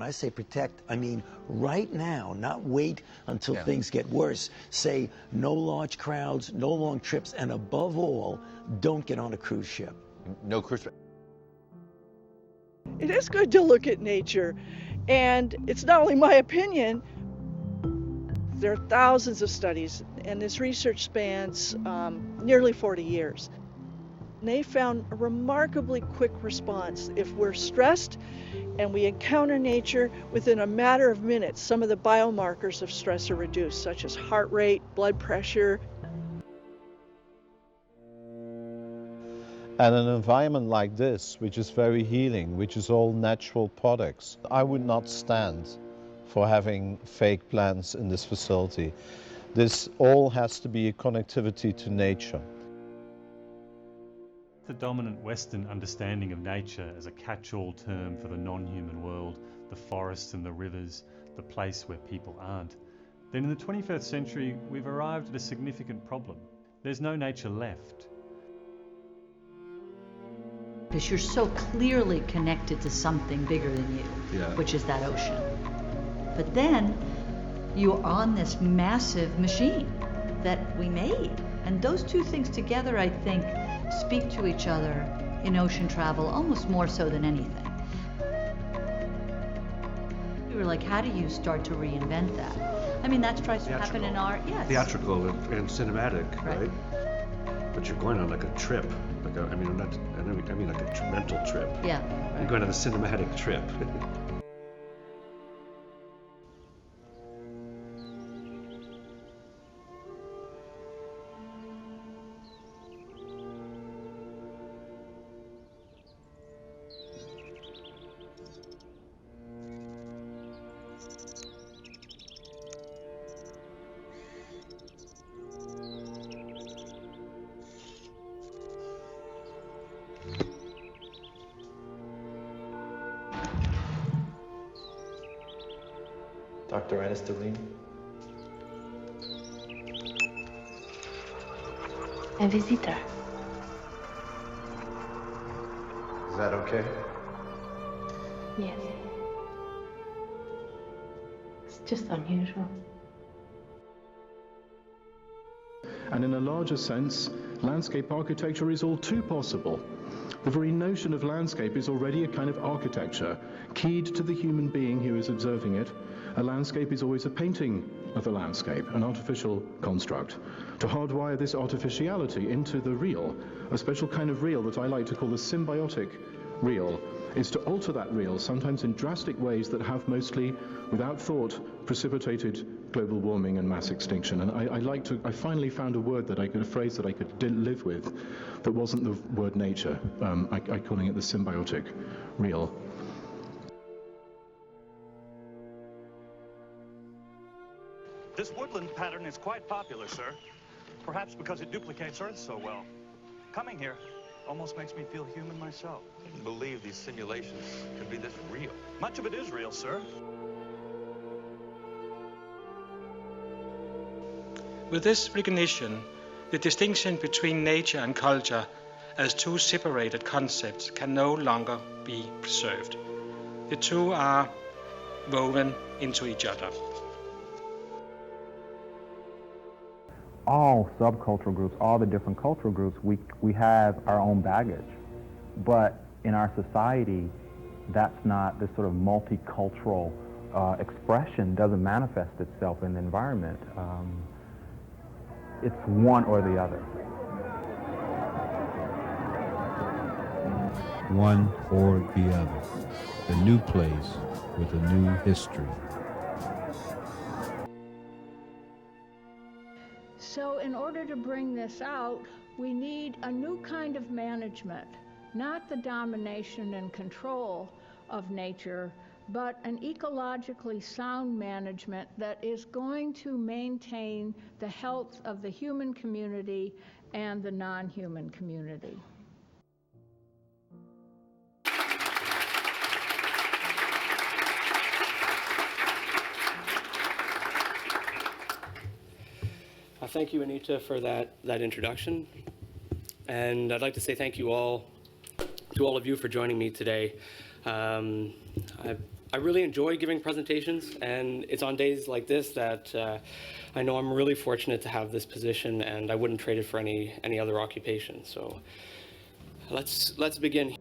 I say protect, I mean right now, not wait until things get worse. Say no large crowds, no long trips, and above all, don't get on a cruise ship. No cruise ship. It is good to look at nature, and it's not only my opinion. There are thousands of studies, and this research spans nearly 40 years. And they found a remarkably quick response. If we're stressed and we encounter nature, within a matter of minutes, some of the biomarkers of stress are reduced, such as heart rate, blood pressure. And an environment like this, which is very healing, which is all natural products, I would not stand for having fake plants in this facility. This all has to be a connectivity to nature. The dominant Western understanding of nature as a catch-all term for the non-human world, the forests and the rivers, the place where people aren't. Then in the 21st century, we've arrived at a significant problem. There's no nature left. Because you're so clearly connected to something bigger than you, which is that ocean. But then you're on this massive machine that we made. And those two things together, I think, speak to each other in ocean travel almost more so than anything. We were like, how do you start to reinvent that? I mean, that tries to happen in art, yes. Theatrical and cinematic, right? But you're going on like a trip. I mean like a mental trip. Yeah. Right. You're going on a cinematic trip. Dr. Anastaline? A visitor. Is that okay? Yes. It's just unusual. And in a larger sense, landscape architecture is all too possible. The very notion of landscape is already a kind of architecture, keyed to the human being who is observing it. A landscape is always a painting of the landscape, an artificial construct. To hardwire this artificiality into the real, a special kind of real that I like to call the symbiotic real, is to alter that real, sometimes in drastic ways that have mostly, without thought, precipitated global warming and mass extinction. And I finally found a phrase that I could live with that wasn't the word nature. I'm calling it the symbiotic real. This woodland pattern is quite popular, sir. Perhaps because it duplicates Earth so well. Coming here almost makes me feel human myself. I couldn't believe these simulations could be this real. Much of it is real, sir. With this recognition, the distinction between nature and culture as two separated concepts can no longer be preserved. The two are woven into each other. All subcultural groups, all the different cultural groups, we have our own baggage. But in our society, that's not this sort of multicultural expression doesn't manifest itself in the environment. It's one or the other. One or the other. A new place with a new history. So in order to bring this out, we need a new kind of management, not the domination and control of nature, but an ecologically sound management that is going to maintain the health of the human community and the non-human community. Thank you, Anita, for that introduction. And I'd like to say thank you all, to all of you for joining me today. I really enjoy giving presentations, and it's on days like this that I know I'm really fortunate to have this position, and I wouldn't trade it for any other occupation. So let's begin.